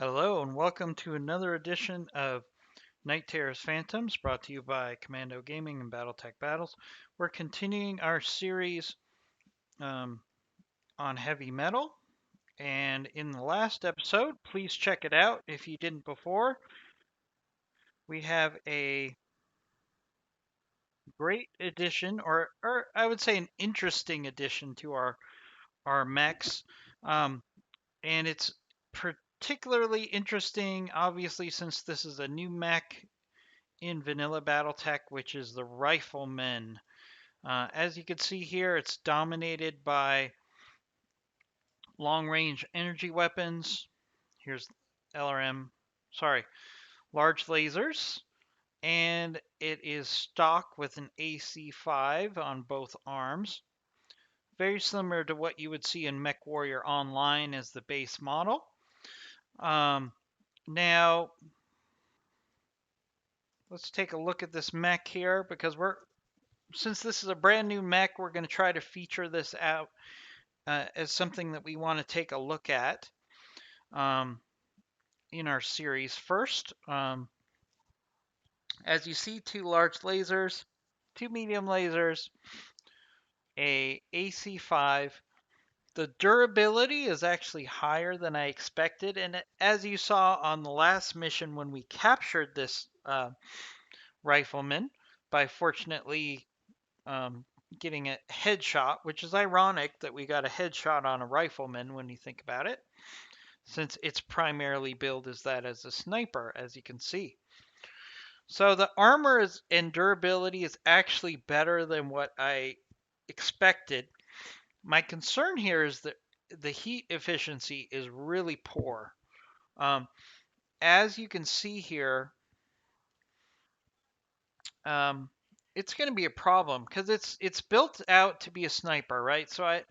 Hello and welcome to another edition of Night Terror's Phantoms, brought to you by Commando Gaming and BattleTech Battles. We're continuing our series um, on heavy metal, and in the last episode, please check it out if you didn't before. We have a great addition, or I would say an interesting addition to our mechs, um, and it's particularly interesting, obviously, since this is a new mech in vanilla BattleTech, which is the Rifleman. As you can see here, it's dominated by long-range energy weapons. Here's LRM, sorry, large lasers, and it is stock with an AC-5 on both arms. Very similar to what you would see in MechWarrior Online as the base model. Now, let's take a look at this mech here because since this is a brand new mech, we're going to try to feature this out as something that we want to take a look at um, in our series. First, as you see, two large lasers, two medium lasers, a AC-5. The durability is actually higher than I expected, and as you saw on the last mission when we captured this rifleman by fortunately um, getting a headshot, which is ironic that we got a headshot on a rifleman when you think about it, since its primarily billed as that as a sniper, as you can see. So the armor and durability is actually better than what I expected. My concern here is that the heat efficiency is really poor. Um, as you can see here, um, it's going to be a problem because it's built out to be a sniper, right? So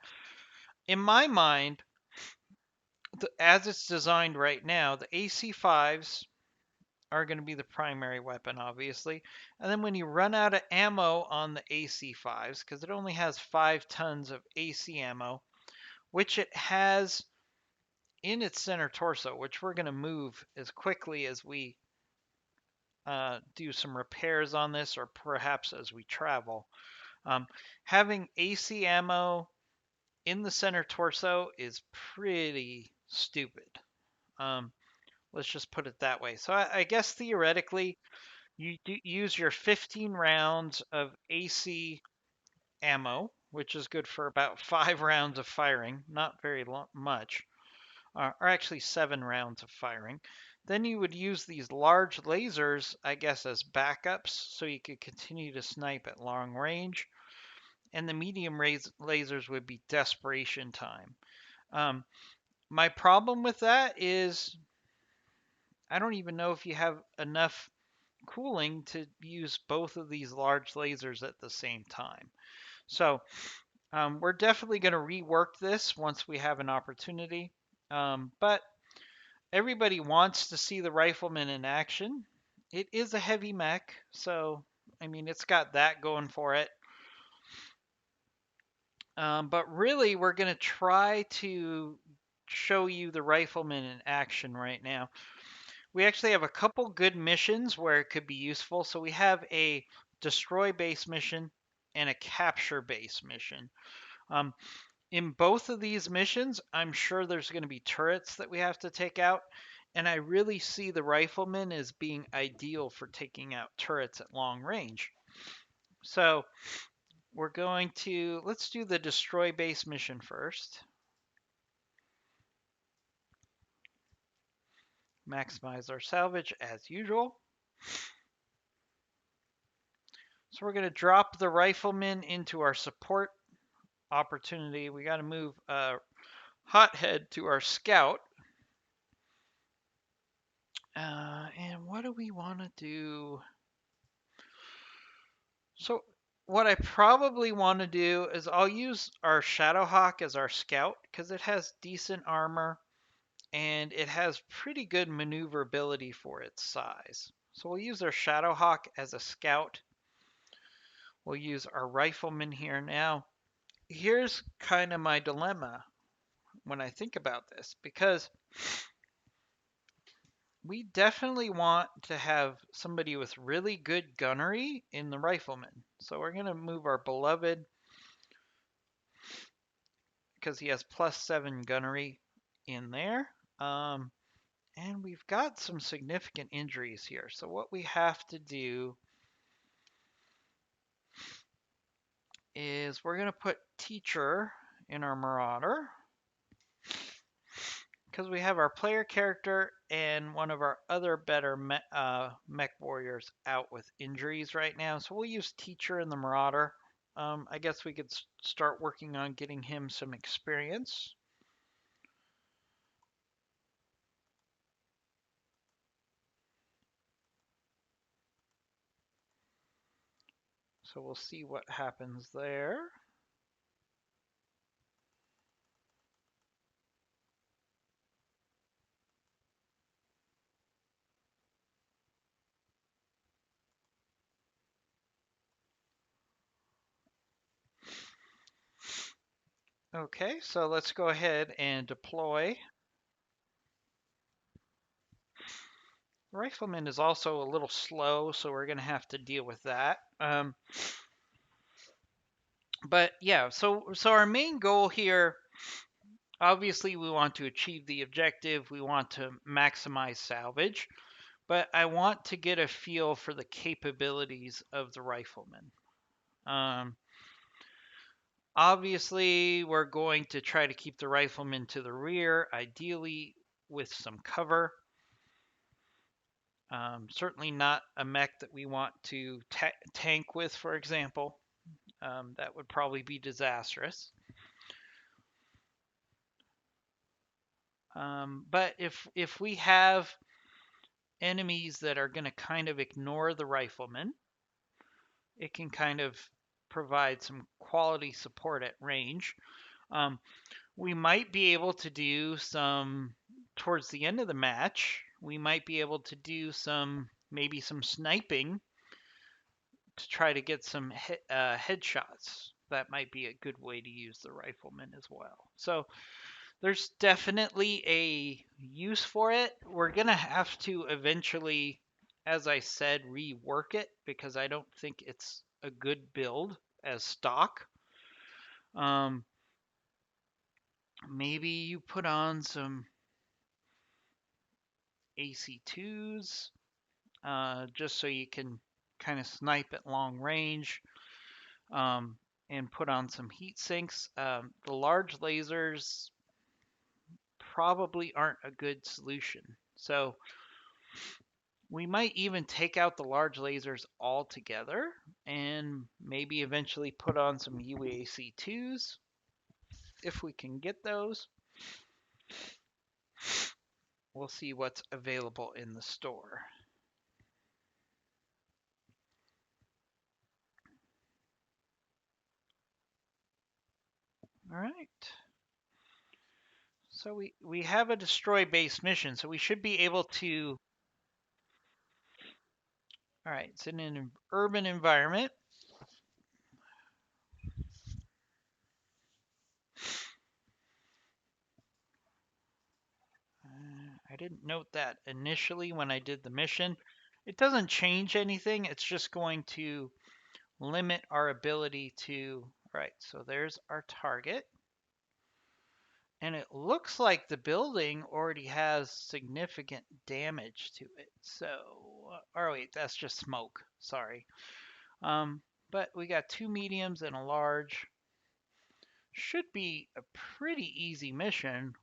in my mind, as it's designed right now, the AC-5s are going to be the primary weapon, obviously. And then when you run out of ammo on the AC-5s, because it only has 5 tons of AC ammo, which it has in its center torso, which we're going to move as quickly as we do some repairs on this, or perhaps as we travel. Having AC ammo in the center torso is pretty stupid. Um, let's just put it that way. So I guess theoretically, you use your 15 rounds of AC ammo, which is good for about 5 rounds of firing, not very much, or actually 7 rounds of firing. Then you would use these large lasers, I guess, as backups, so you could continue to snipe at long range. And the medium lasers would be desperation time. Um, my problem with that is I don't even know if you have enough cooling to use both of these large lasers at the same time. So we're definitely going to rework this once we have an opportunity. But everybody wants to see the Rifleman in action. It is a heavy mech, so I mean it's got that going for it. But really, we're going to try to show you the Rifleman in action right now. We actually have a couple good missions where it could be useful. So we have a destroy base mission and a capture base mission. Um, in both of these missions, I'm sure there's going to be turrets that we have to take out. And I really see the Rifleman as being ideal for taking out turrets at long range. So we're going to, let's do the destroy base mission first. Maximize our salvage as usual. So we're going to drop the Rifleman into our support opportunity. We got to move Hothead to our scout. And what do we want to do? So what I probably want to do is I'll use our Shadowhawk as our scout because it has decent armor and it has pretty good maneuverability for its size. So we'll use our Shadowhawk as a scout. We'll use our Rifleman here now. Here's kind of my dilemma when I think about this, because we definitely want to have somebody with really good gunnery in the Rifleman. So we're going to move our beloved, because he has +7 gunnery in there. Um, and we've got some significant injuries here. So what we have to do is we're going to put teacher in our Marauder, because we have our player character and one of our other better mech warriors out with injuries right now. So we'll use teacher in the Marauder. I guess we could start working on getting him some experience. So we'll see what happens there. Okay, so let's go ahead and deploy. Rifleman is also a little slow, so we're going to have to deal with that. But yeah, so our main goal here, obviously, we want to achieve the objective. We want to maximize salvage, but I want to get a feel for the capabilities of the Rifleman. Um, Obviously, we're going to try to keep the Rifleman to the rear, ideally with some cover. Certainly not a mech that we want to tank with, for example. That would probably be disastrous. But if we have enemies that are going to kind of ignore the Rifleman, it can kind of provide some quality support at range. Um, we might be able to do some towards the end of the match. We might be able to do maybe some sniping to try to get some headshots. That might be a good way to use the Rifleman as well. So there's definitely a use for it. We're gonna have to eventually, as I said, rework it because I don't think it's a good build as stock. Um, Maybe you put on some AC2s just so you can kind of snipe at long range, um, and put on some heat sinks. The large lasers probably aren't a good solution. So we might even take out the large lasers altogether and maybe eventually put on some UAC2s if we can get those. We'll see what's available in the store. All right. So we have a destroy base mission, so we should be able to. All right, it's in an urban environment. I didn't note that initially when I did the mission. It doesn't change anything. It's just going to limit our ability to. All right, so there's our target. And it looks like the building already has significant damage to it. So, or wait, that's just smoke. Sorry. But we got 2 mediums and a large. Should be a pretty easy mission.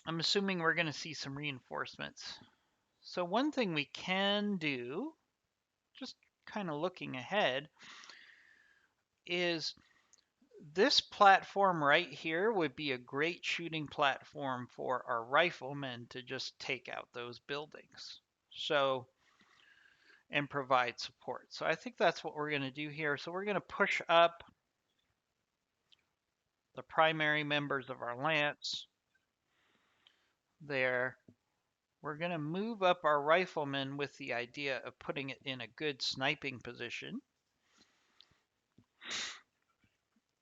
I'm assuming we're going to see some reinforcements. So one thing we can do, just kind of looking ahead, is this platform right here would be a great shooting platform for our riflemen to just take out those buildings. So, and provide support. So I think that's what we're going to do here. So we're going to push up the primary members of our lance there. We're going to move up our riflemen with the idea of putting it in a good sniping position.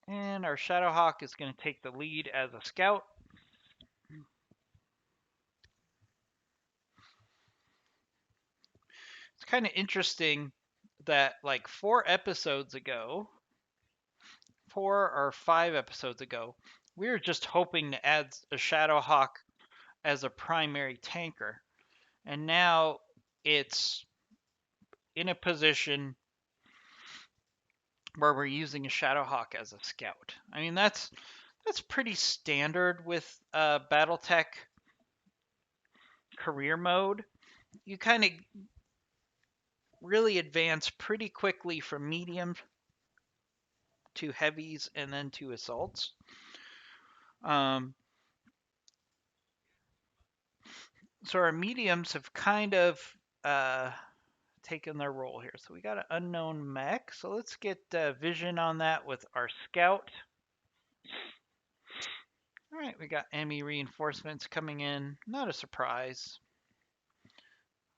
And our Shadowhawk is going to take the lead as a scout. kind of interesting that like 4 or 5 episodes ago, we were just hoping to add a Shadowhawk as a primary tanker. And now it's in a position where we're using a Shadowhawk as a scout. I mean, that's pretty standard with BattleTech career mode. You kind of really advance pretty quickly from mediums to heavies and then to assaults. Um, so our mediums have kind of uh, taken their role here. So we got an unknown mech. So let's get vision on that with our scout. All right, we got enemy reinforcements coming in. Not a surprise.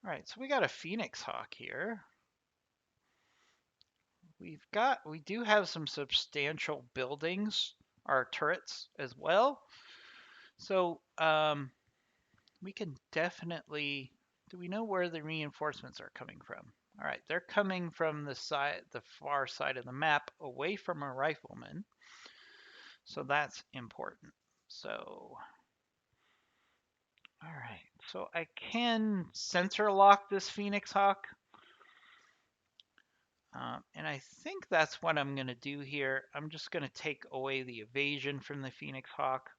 All right, so we got a Phoenix Hawk here. We do have some substantial buildings, our turrets as well. So we can definitely. Do we know where the reinforcements are coming from? All right, they're coming from the far side of the map, away from a rifleman. So that's important. So, all right. So I can sensor lock this Phoenix Hawk. And I think that's what I'm going to do here. I'm just going to take away the evasion from the Phoenix Hawk.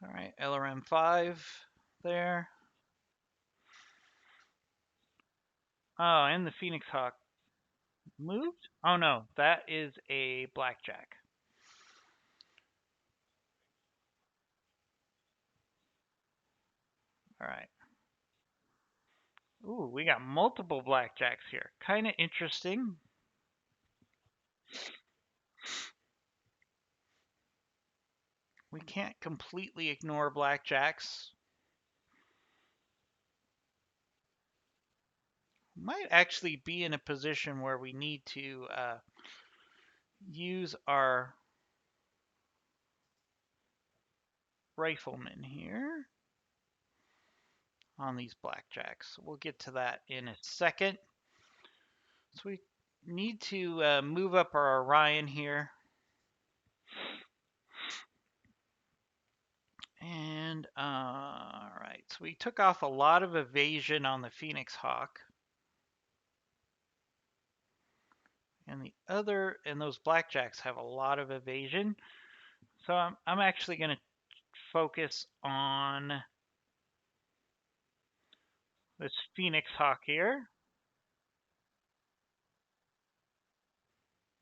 All right, LRM-5 there. Oh, and the Phoenix Hawk moved? Oh no, that is a Blackjack. All right. Ooh, we got multiple Blackjacks here. Kind of interesting. We can't completely ignore Blackjacks. Might actually be in a position where we need to use our Rifleman here on these Blackjacks. We'll get to that in a second. So we need to move up our Orion here. And all right, so we took off a lot of evasion on the Phoenix Hawk. And those Blackjacks have a lot of evasion. So I'm actually going to focus on this Phoenix Hawk here.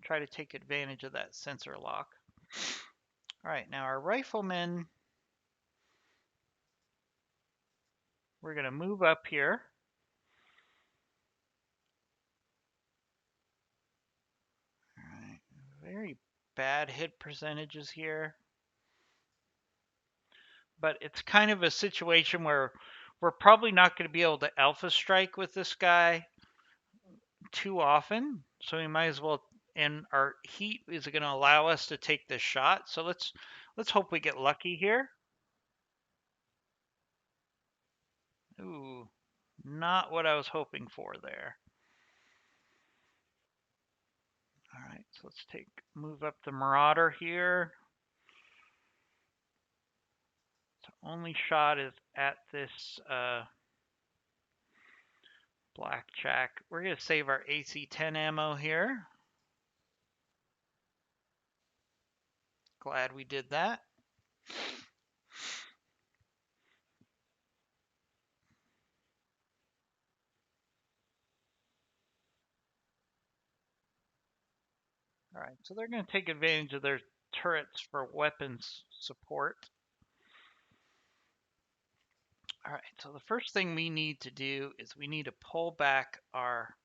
Try to take advantage of that sensor lock. All right, now our Riflemen, we're going to move up here. All right, very bad hit percentages here. But it's kind of a situation where we're probably not going to be able to alpha strike with this guy too often. So we might as well, and our heat is going to allow us to take this shot. So let's hope we get lucky here. Ooh, not what I was hoping for there. All right, so let's move up the Marauder here. The only shot is at this Blackjack. We're going to save our AC-10 ammo here. Glad we did that. All right, so they're going to take advantage of their turrets for weapons support. All right, so the first thing we need to do is we need to pull back our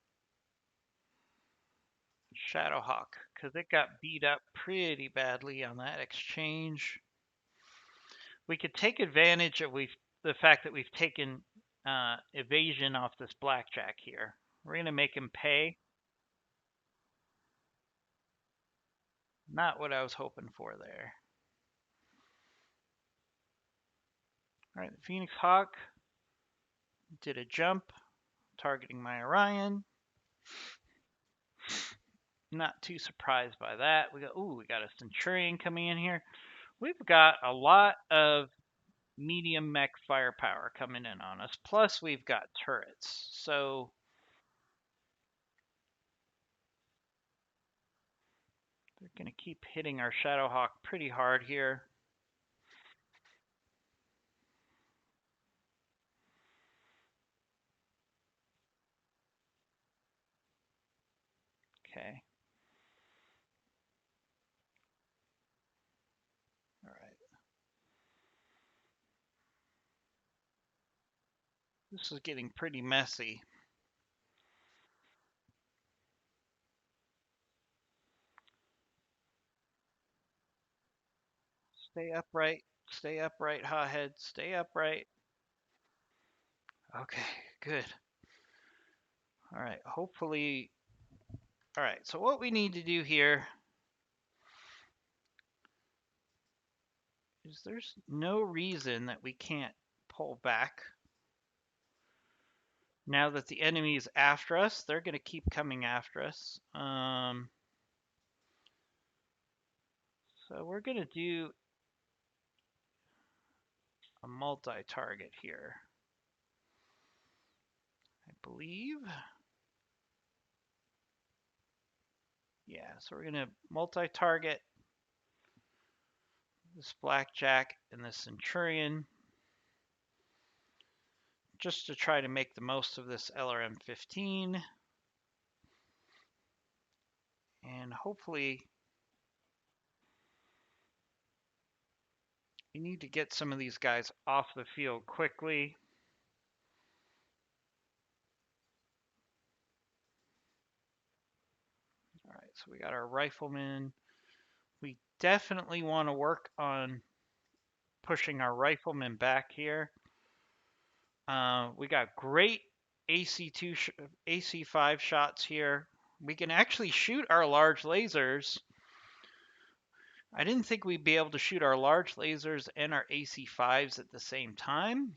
Shadowhawk because it got beat up pretty badly on that exchange. We could take advantage of the fact that we've taken evasion off this Blackjack here. We're going to make him pay. Not what I was hoping for there. All right, the Phoenix Hawk did a jump, targeting my Orion. Not too surprised by that. We got a Centurion coming in here. We've got a lot of medium mech firepower coming in on us. Plus, we've got turrets. So they're going to keep hitting our Shadowhawk pretty hard here. Okay. All right. This is getting pretty messy. Stay upright. Stay upright, hothead. Stay upright. Okay, good. All right, hopefully. All right, so what we need to do here is there's no reason that we can't pull back. Now that the enemy is after us, they're going to keep coming after us. So we're going to do a multi-target here, I believe. Yeah, so we're going to multi-target this Blackjack and this Centurion just to try to make the most of this LRM-15. And hopefully we need to get some of these guys off the field quickly. All right, so we got our Rifleman. We definitely want to work on pushing our Rifleman back here. We got great AC2, AC5 shots here. We can actually shoot our large lasers. I didn't think we'd be able to shoot our large lasers and our AC5s at the same time.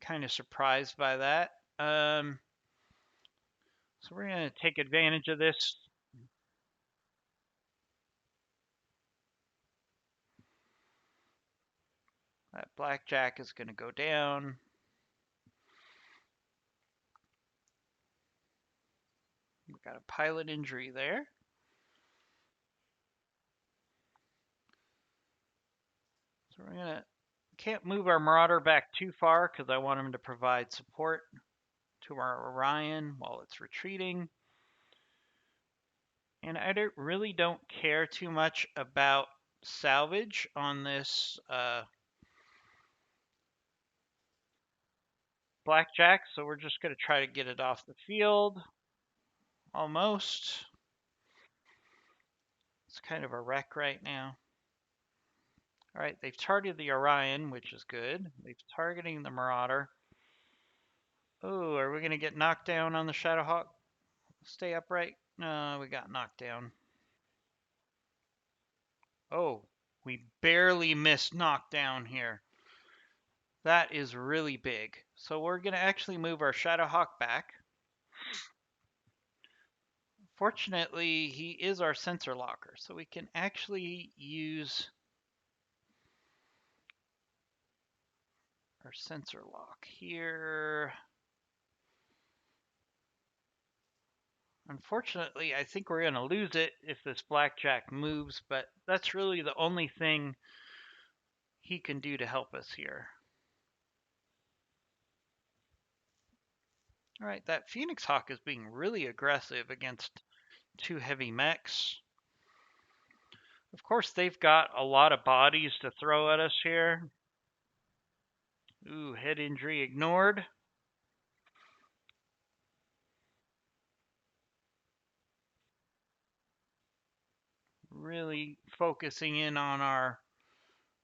Kind of surprised by that. So we're going to take advantage of this. That Blackjack is going to go down. We got a pilot injury there. So we're going to can't move our Marauder back too far because I want him to provide support to our Orion while it's retreating. And I really don't care too much about salvage on this Blackjack, so we're just going to try to get it off the field. Almost. It's kind of a wreck right now. All right, they've targeted the Orion, which is good. They're targeting the Marauder. Oh, are we going to get knocked down on the Shadowhawk? Stay upright. No, we got knocked down. Oh, we barely missed knockdown here. That is really big. So we're going to actually move our Shadowhawk back. Fortunately, he is our sensor locker, so we can actually use our sensor lock here. Unfortunately, I think we're going to lose it if this Blackjack moves, but that's really the only thing he can do to help us here. All right, that Phoenix Hawk is being really aggressive against two heavy mechs. Of course, they've got a lot of bodies to throw at us here. Ooh, head injury ignored. Really focusing in on our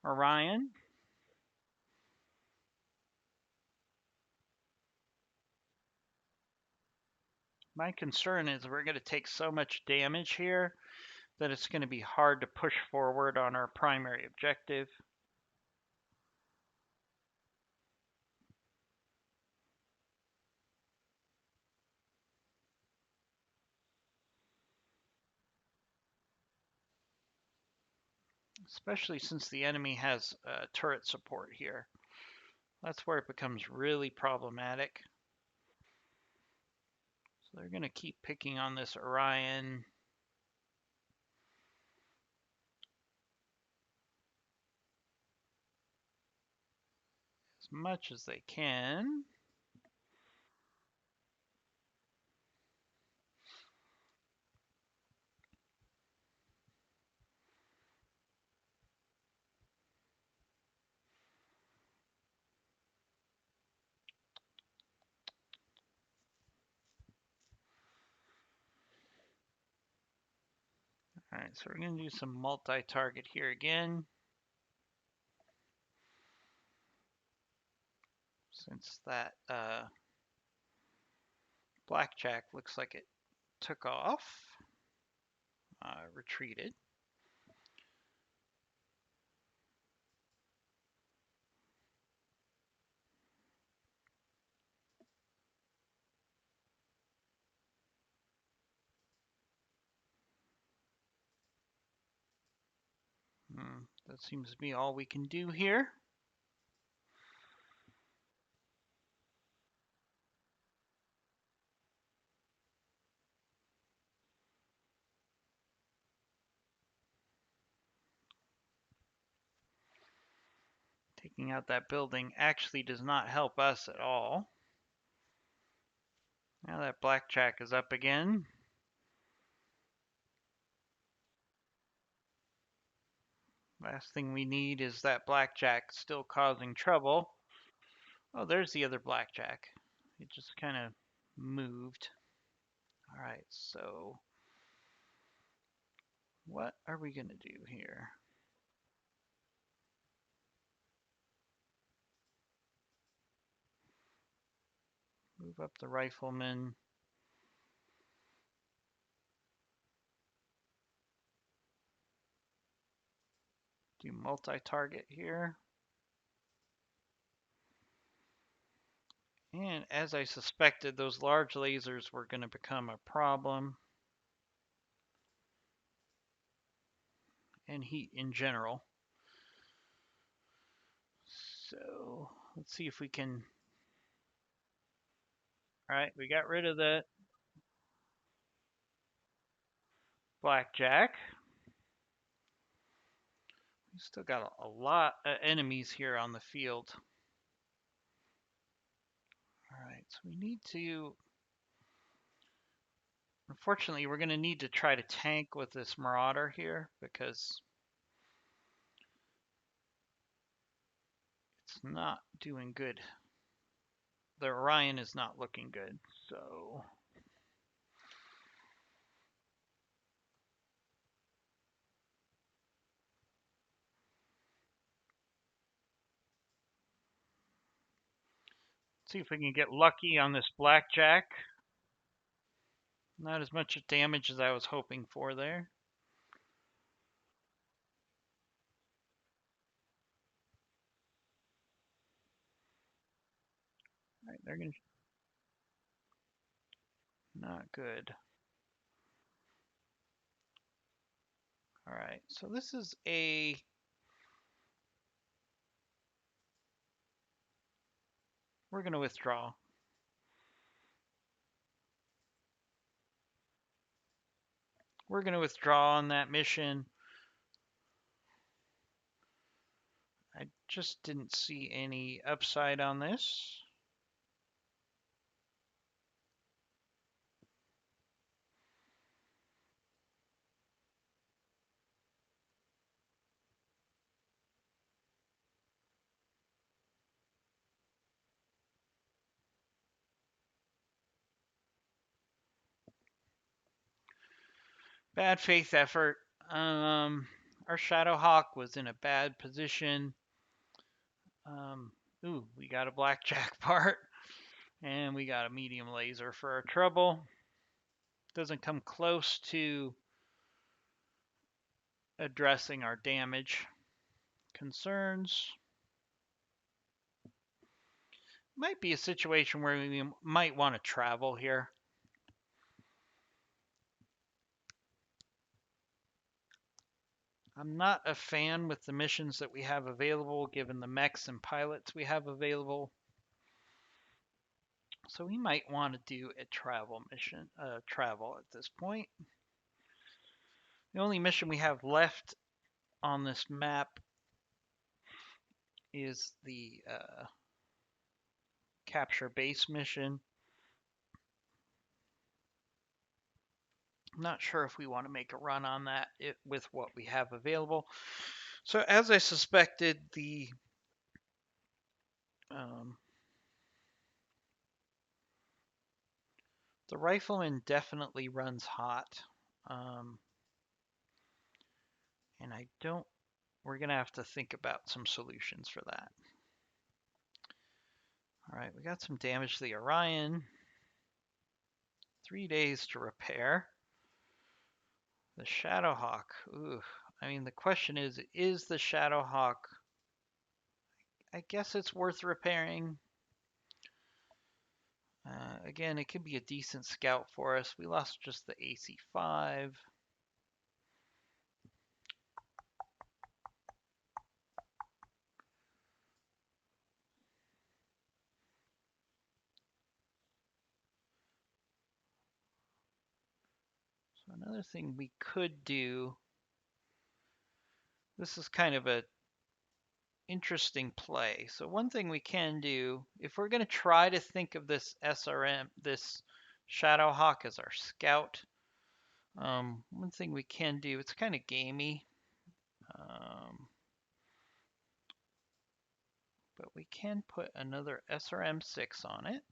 Orion. My concern is we're going to take so much damage here that it's going to be hard to push forward on our primary objective. Especially since the enemy has turret support here. That's where it becomes really problematic. So they're going to keep picking on this Orion. As much as they can. All right, so we're going to do some multi-target here again. Since that blackjack looks like it took off, retreated. That seems to be all we can do here. Taking out that building actually does not help us at all. Now that blackjack is up again. Last thing we need is that blackjack still causing trouble. Oh, there's the other blackjack. It just kind of moved. All right, so what are we going to do here? Move up the Rifleman. Do multi-target here. And as I suspected, those large lasers were going to become a problem. And heat in general. So let's see if we can. All right, we got rid of the blackjack. We still got a lot of enemies here on the field. All right, so we need to. Unfortunately, we're going to need to try to tank with this Marauder here because it's not doing good. The Orion is not looking good, so. See if we can get lucky on this blackjack. Not as much damage as I was hoping for there. All right, they're gonna. Not good. All right, so this is a. We're going to withdraw. We're going to withdraw on that mission. I just didn't see any upside on this. Bad faith effort. Our Shadowhawk was in a bad position. Ooh, we got a blackjack part. And we got a medium laser for our trouble. Doesn't come close to addressing our damage concerns. Might be a situation where we might want to travel here. I'm not a fan with the missions that we have available, given the mechs and pilots we have available. So we might want to do a travel mission, travel at this point. The only mission we have left on this map is the capture base mission. I'm not sure if we want to make a run on that with what we have available. So as I suspected, the Rifleman definitely runs hot. And we're going to have to think about some solutions for that. All right, we got some damage to the Orion. 3 days to repair. The Shadowhawk. Ooh, I mean, the question is the Shadowhawk... I guess it's worth repairing. Again, it could be a decent scout for us. We lost just the AC-5. So another thing we could do, this is kind of a interesting play. So one thing we can do, if we're going to try to think of this SRM, this Shadowhawk as our scout, one thing we can do, it's kind of gamey, but we can put another SRM-6 on it.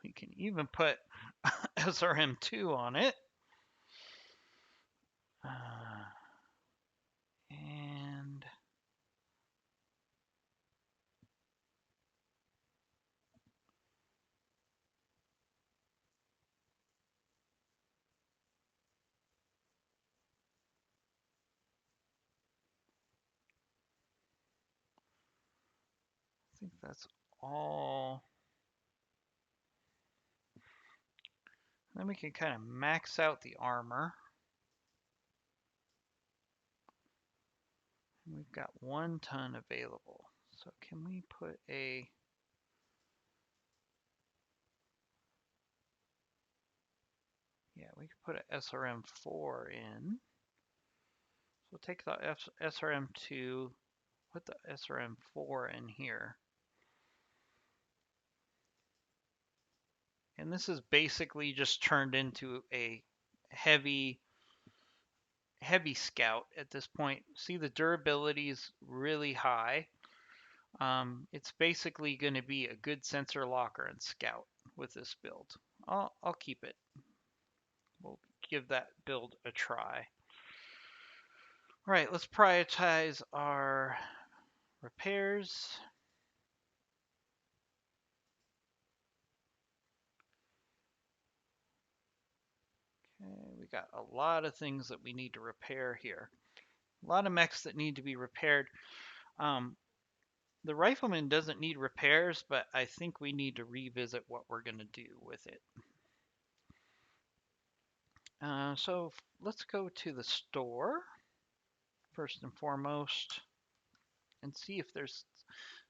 We can even put SRM-2 on it. And I think that's all. Then we can kind of max out the armor. We've got 1 ton available. So can we put a... Yeah, we could put an SRM-4 in. So take the SRM-2, put the SRM-4 in here. And this is basically just turned into a heavy scout at this point. See, the durability is really high. It's basically going to be a good sensor locker and scout with this build. I'll keep it. We'll give that build a try. All right, let's prioritize our repairs. Okay, we got a lot of things that we need to repair here. A lot of mechs that need to be repaired. The Rifleman doesn't need repairs, but I think we need to revisit what we're going to do with it. So let's go to the store first and foremost and see if there's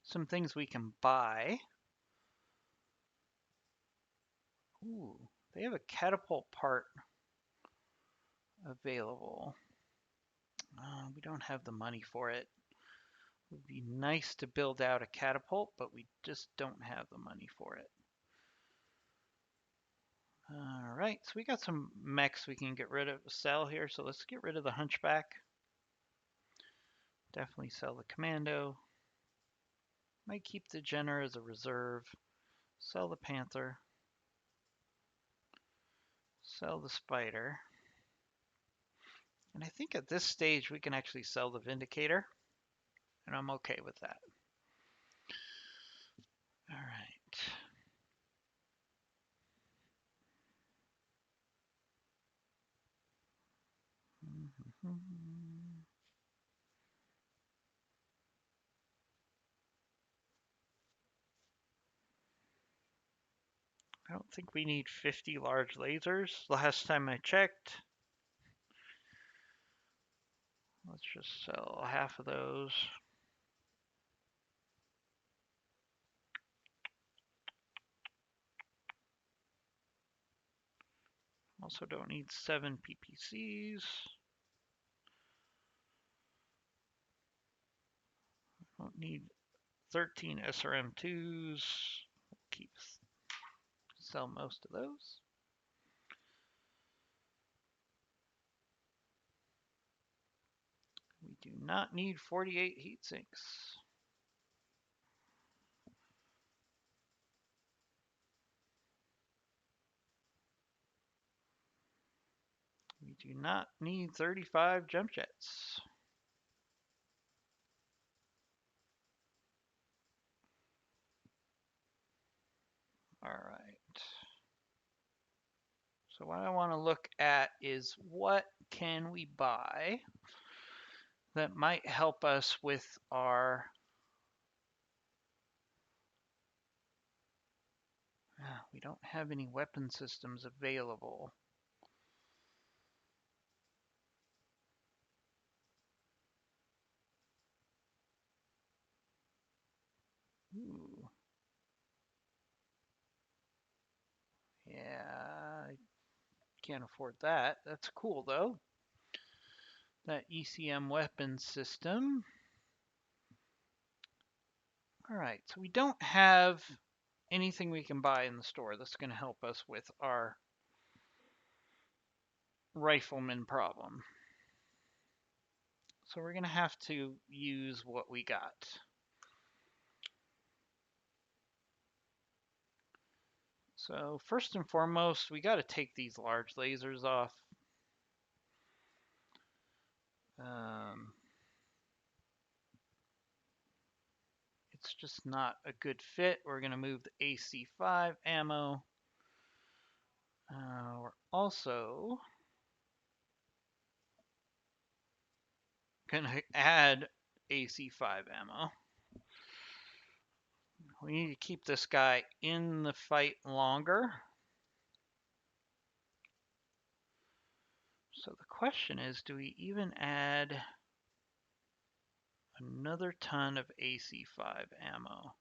some things we can buy. Ooh, they have a catapult part available. We don't have the money for it. It would be nice to build out a catapult, but we just don't have the money for it. All right, so we got some mechs we can get rid of, sell here. So let's get rid of the Hunchback. Definitely sell the Commando. Might keep the Jenner as a reserve. Sell the Panther. Sell the Spider. And I think at this stage we can actually sell the Vindicator. And I'm okay with that. I don't think we need 50 large lasers. Last time I checked. Let's just sell half of those. Also don't need 7 PPCs. Don't need 13 SRM2s. Keep sell most of those. We do not need 48 heat sinks. We do not need 35 jump jets. All right. So what I want to look at is what can we buy that might help us with our we don't have any weapon systems available. Ooh. Yeah, I can't afford that. That's cool though. That ECM weapon system. All right, so we don't have anything we can buy in the store that's going to help us with our Rifleman problem. So we're going to have to use what we got. So first and foremost, we got to take these large lasers off. It's just not a good fit. We're going to move the AC5 ammo. We're also going to add AC5 ammo. We need to keep this guy in the fight longer. So the question is, do we even add another ton of AC5 ammo?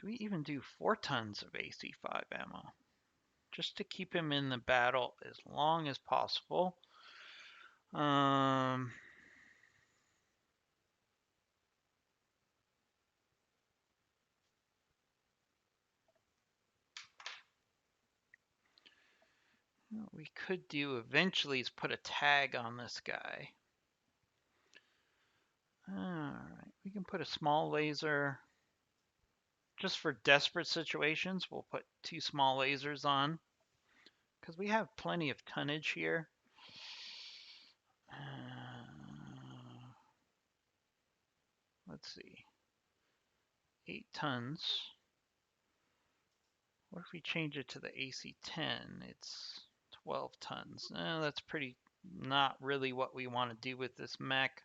Do we even do 4 tons of AC5 ammo? Just to keep him in the battle as long as possible. What we could do eventually is put a tag on this guy. Alright, we can put a small laser. Just for desperate situations, we'll put 2 small lasers on. Because we have plenty of tonnage here. Let's see. 8 tons. What if we change it to the AC-10? It's 12 tons. That's pretty not really what we want to do with this mech.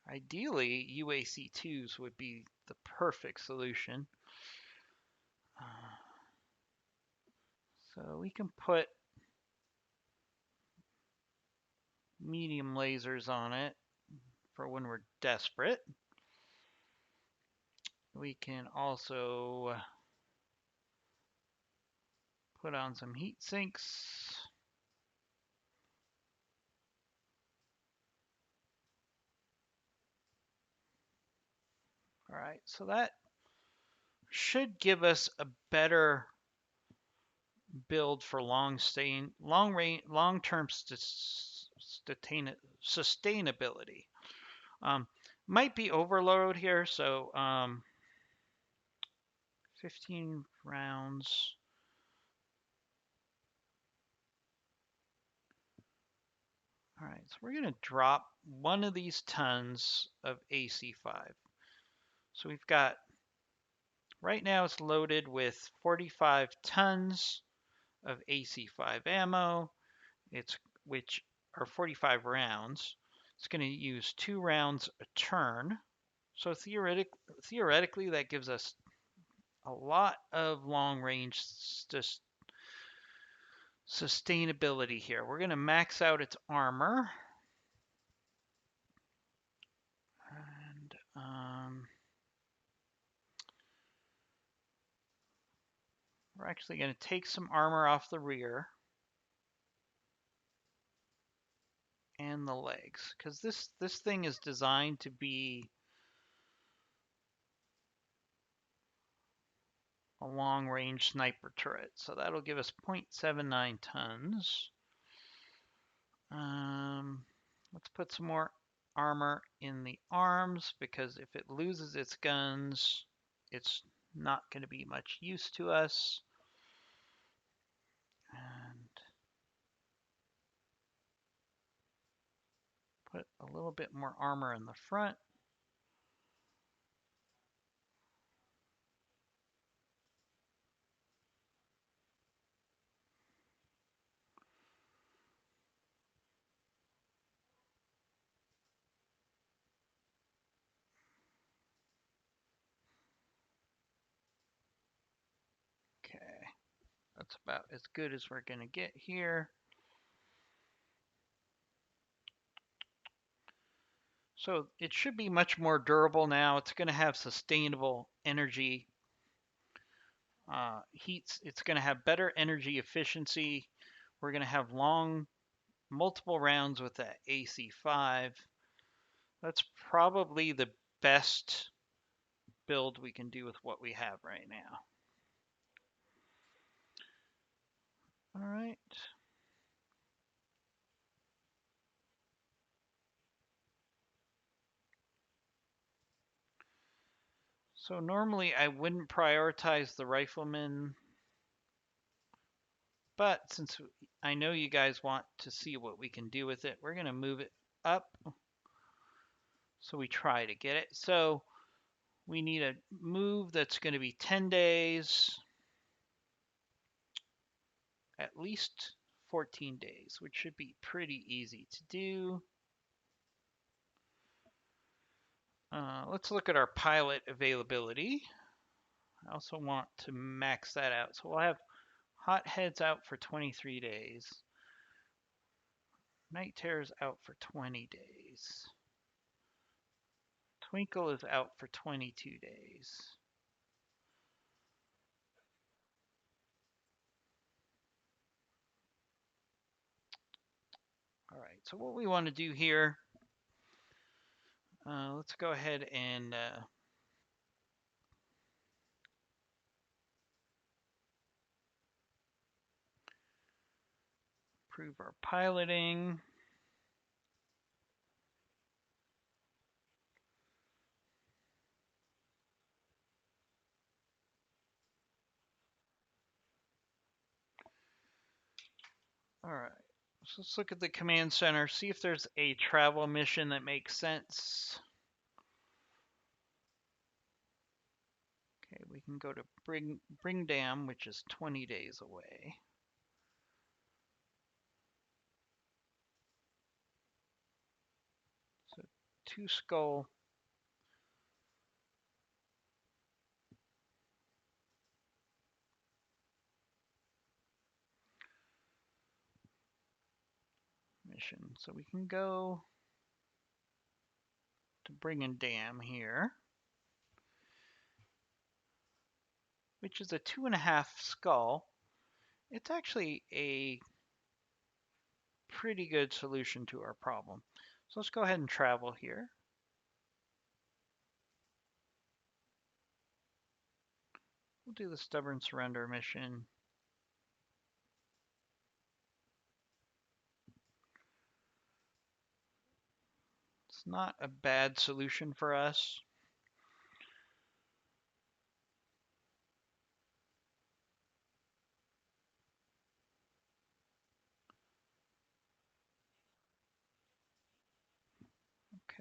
Ideally, UAC-2s would be the perfect solution. So we can put medium lasers on it for when we're desperate. We can also put on some heat sinks. All right, so that should give us a better build for long-term sustainability. Might be overload here, so 15 rounds. All right, so we're going to drop one of these tons of AC5. So we've got Right now it's loaded with 45 tons of AC5 ammo. It's which are 45 rounds. It's going to use 2 rounds a turn. So theoretically, that gives us a lot of long range sustainability here. We're going to max out its armor. And we're actually going to take some armor off the rear and the legs, because this thing is designed to be a long-range sniper turret. So that'll give us 0.79 tons. Let's put some more armor in the arms, because if it loses its guns, it's not going to be much use to us. And put a little bit more armor in the front. Okay, that's about as good as we're going to get here. So it should be much more durable now. It's going to have sustainable energy heats. It's going to have better energy efficiency. We're going to have multiple rounds with that AC5. That's probably the best build we can do with what we have right now. All right. So normally I wouldn't prioritize the Rifleman, but since I know you guys want to see what we can do with it, we're going to move it up. So we try to get it. So we need a move that's going to be 10 days, at least 14 days, which should be pretty easy to do. Let's look at our pilot availability. I also want to max that out. So we'll have Hot Heads out for 23 days. Night Terror's out for 20 days. Twinkle is out for 22 days. All right, so what we want to do here, let's go ahead and improve our piloting. All right, so let's look at the command center, see if there's a travel mission that makes sense. Okay, we can go to Bring Dam, which is 20 days away. So 2 Skull. Mission. So we can go to Bring Dam here, which is a 2.5 Skull. It's actually a pretty good solution to our problem. So let's go ahead and travel here. We'll do the Stubborn Surrender mission. It's not a bad solution for us.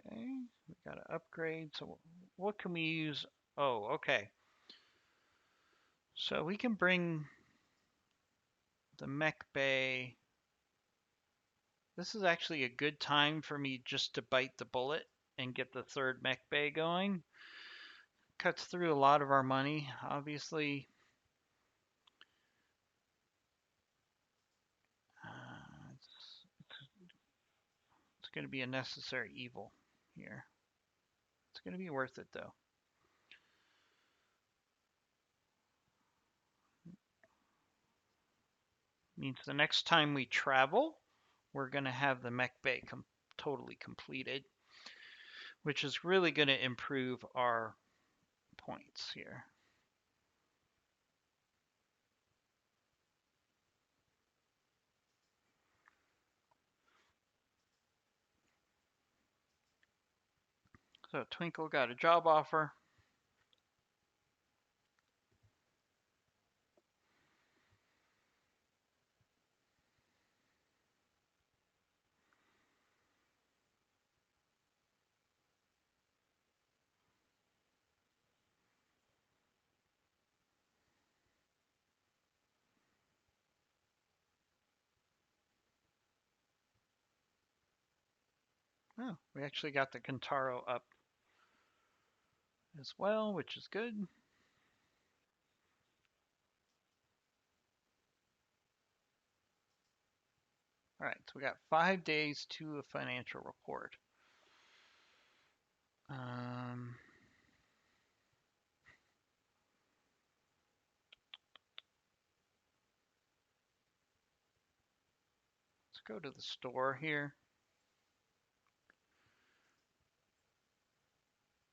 Okay, we got to upgrade. So what can we use? Oh, okay. So we can bring the mech bay. This is actually a good time for me just to bite the bullet and get the third mech bay going. Cuts through a lot of our money, obviously. It's going to be a necessary evil here. It's going to be worth it though. Means the next time we travel, we're going to have the mech bay totally completed, which is really going to improve our points here. So Twinkle got a job offer. Oh, we actually got the Kentaro up as well, which is good. All right, so we got 5 days to a financial report. Let's go to the store here.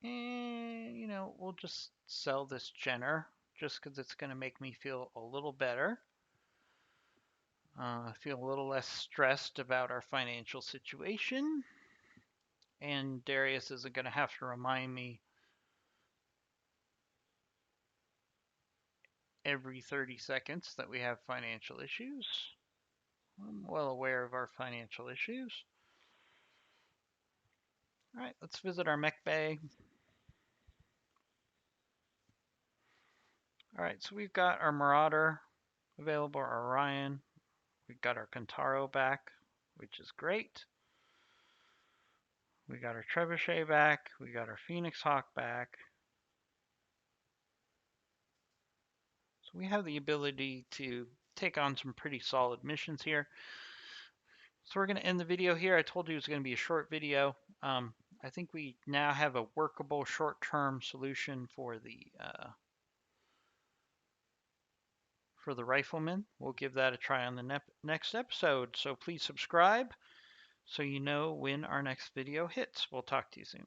And, we'll just sell this Jenner just because it's going to make me feel a little better. I feel a little less stressed about our financial situation. And Darius isn't going to have to remind me every 30 seconds that we have financial issues. I'm well aware of our financial issues. All right, let's visit our mech bay. All right, so we've got our Marauder available, our Orion. We've got our Kentaro back, which is great. We got our Trebuchet back. We got our Phoenix Hawk back. So we have the ability to take on some pretty solid missions here. So we're going to end the video here. I told you it was going to be a short video. I think we now have a workable short-term solution for the Rifleman. We'll give that a try on the next episode. So please subscribe so you know when our next video hits. We'll talk to you soon.